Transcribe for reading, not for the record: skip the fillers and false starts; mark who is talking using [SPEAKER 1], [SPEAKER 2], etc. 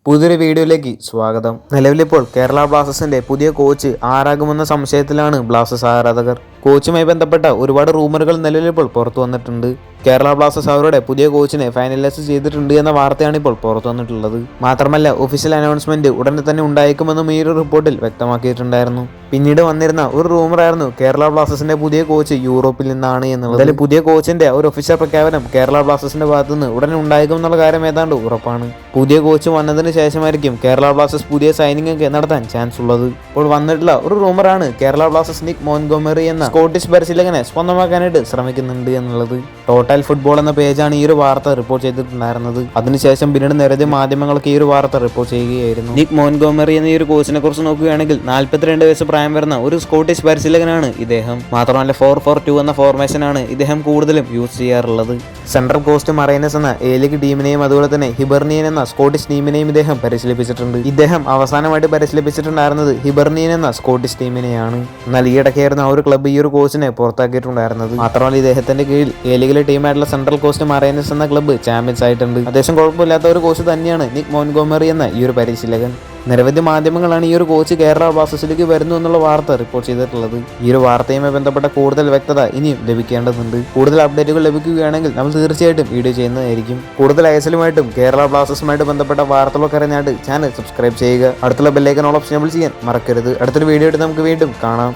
[SPEAKER 1] പുതിയൊരു വീഡിയോയിലേക്ക് സ്വാഗതം. നിലവിലിപ്പോൾ കേരള ബ്ലാസ്റ്റേഴ്സിന്റെ പുതിയ കോച്ച് ആരാകുമെന്ന സംശയത്തിലാണ് ബ്ലാസ്റ്റേഴ്സ് ആരാധകർ. കോച്ചുമായി ബന്ധപ്പെട്ട ഒരുപാട് റൂമറുകൾ നിലവിലിപ്പോൾ പുറത്തു വന്നിട്ടുണ്ട്. കേരള ബ്ലാസ്റ്റേഴ്സ് അവരുടെ പുതിയ കോച്ചിനെ ഫൈനലൈസ് ചെയ്തിട്ടുണ്ട് എന്ന വാർത്തയാണ് ഇപ്പോൾ പുറത്തു വന്നിട്ടുള്ളത്. മാത്രമല്ല ഒഫീഷ്യൽ അനൗൺസ്മെന്റ് ഉടനെ തന്നെ ഉണ്ടായേക്കുമെന്നും ഈ ഒരു റിപ്പോർട്ടിൽ വ്യക്തമാക്കിയിട്ടുണ്ടായിരുന്നു. പിന്നീട് വന്നിരുന്ന ഒരു റൂമറായിരുന്നു കേരള ബ്ലാസ്റ്റേഴ്സിന്റെ പുതിയ കോച്ച് യൂറോപ്പിൽ നിന്നാണ് എന്നുള്ളത്. അതിൽ പുതിയ കോച്ചിന്റെ ഒരു ഒഫീഷ്യൽ പ്രഖ്യാപനം കേരള ബ്ലാസ്റ്റേഴ്സിന്റെ ഭാഗത്തുനിന്ന് ഉടനെ ഉണ്ടായേക്കും എന്നുള്ള കാര്യം ഏതാണ്ട് ഉറപ്പാണ്. പുതിയ കോച്ച് വന്നതിന് ശേഷമായിരിക്കും കേരള ബ്ലാസ്റ്റേഴ്സ് പുതിയ സൈനിങ് ഒക്കെ നടത്താൻ ചാൻസ് ഉള്ളത്. ഇപ്പോൾ വന്നിട്ടുള്ള ഒരു റൂമറാണ് കേരള ബ്ലാസ്റ്റേഴ്സ് നിക് മോൺഗോമറി എന്ന സ്കോട്ടിഷ് പരിശീലകനെ സ്വന്തമാക്കാനായിട്ട് ശ്രമിക്കുന്നുണ്ട് എന്നുള്ളത്. ടോട്ടൽ ഫുട്ബോൾ എന്ന പേജാണ് ഈ ഒരു വാർത്ത റിപ്പോർട്ട് ചെയ്തിട്ടുണ്ടായിരുന്നത്. അതിനുശേഷം പിന്നീട് നിരവധി മാധ്യമങ്ങൾക്ക് ഈ ഒരു വാർത്ത റിപ്പോർട്ട് ചെയ്യുകയായിരുന്നു. നിക് മോൺഗോമറി എന്ന ഈ ഒരു കോച്ചിനെ കുറിച്ച് നോക്കുകയാണെങ്കിൽ 42 വയസ്സ് പ്രായം വരുന്ന ഒരു സ്കോട്ടിഷ് പരിശീലകനാണ് ഇദ്ദേഹം. മാത്രമല്ല 4-4-2 എന്ന ഫോർമേഷനാണ് ഇദ്ദേഹം കൂടുതലും യൂസ് ചെയ്യാറുള്ളത്. സെൻട്രൽ കോസ്റ്റ് മറൈനസ് എന്ന എ ലീഗ് ടീമിനെയും അതുപോലെ തന്നെ ഹിബർണിയൻ എന്ന സ്കോട്ടിഷ് ടീമിനെയും ഇദ്ദേഹം പരിശീലിപ്പിച്ചിട്ടുണ്ട്. ഇദ്ദേഹം അവസാനമായിട്ട് പരിശീലിപ്പിച്ചിട്ടുണ്ടായിരുന്നത് ഹിബർണിയൻ എന്ന സ്കോട്ടിഷ് ടീമിനെയാണ്. എന്നാൽ ഈയിടയ്ക്കായിരുന്നു ആ ഒരു ക്ലബ്ബ് ഈ ഒരു കോച്ചിനെ പുറത്താക്കിയിട്ടുണ്ടായിരുന്നത്. മാത്രമല്ല ഇദ്ദേഹത്തിന്റെ കീഴിൽ എ ലീഗിലെ ടീമായിട്ടുള്ള സെൻട്രൽ കോസ്റ്റ് മറൈനസ് എന്ന ക്ലബ്ബ് ചാമ്പ്യൻസ് ആയിട്ടുണ്ട്. അത്യാവശ്യം കുഴപ്പമില്ലാത്ത ഒരു കോച്ച് തന്നെയാണ് നിക് മോൺഗോമറി എന്ന ഈ ഒരു പരിശീലകൻ. നിരവധി മാധ്യമങ്ങളാണ് ഈ ഒരു കോച്ച് കേരള ബ്ലാസ്റ്റേഴ്സിലേക്ക് വരുന്നു എന്നുള്ള വാർത്ത റിപ്പോർട്ട് ചെയ്തിട്ടുള്ളത്. ഈ ഒരു വാർത്തയുമായി ബന്ധപ്പെട്ട കൂടുതൽ വ്യക്തത ഇനിയും ലഭിക്കേണ്ടതുണ്ട്. കൂടുതൽ അപ്ഡേറ്റുകൾ ലഭിക്കുകയാണെങ്കിൽ നമ്മൾ തീർച്ചയായിട്ടും വീഡിയോ ചെയ്യുന്നതായിരിക്കും. കൂടുതൽ ഐഎസ്എല്ലുമായിട്ടും കേരള ബ്ലാസ്റ്റേഴ്സുമായിട്ട് ബന്ധപ്പെട്ട വാർത്തകളൊക്കെ അറിഞ്ഞായിട്ട് ചാനൽ സബ്സ്ക്രൈബ് ചെയ്യുക. അടുത്തുള്ള ബെല്ലൈക്കൺ ഓൾ ഓപ്ഷൻ എനേബിൾ ചെയ്യാൻ മറക്കരുത്. അടുത്തൊരു വീഡിയോ ആയിട്ട് നമുക്ക് വീണ്ടും കാണാം.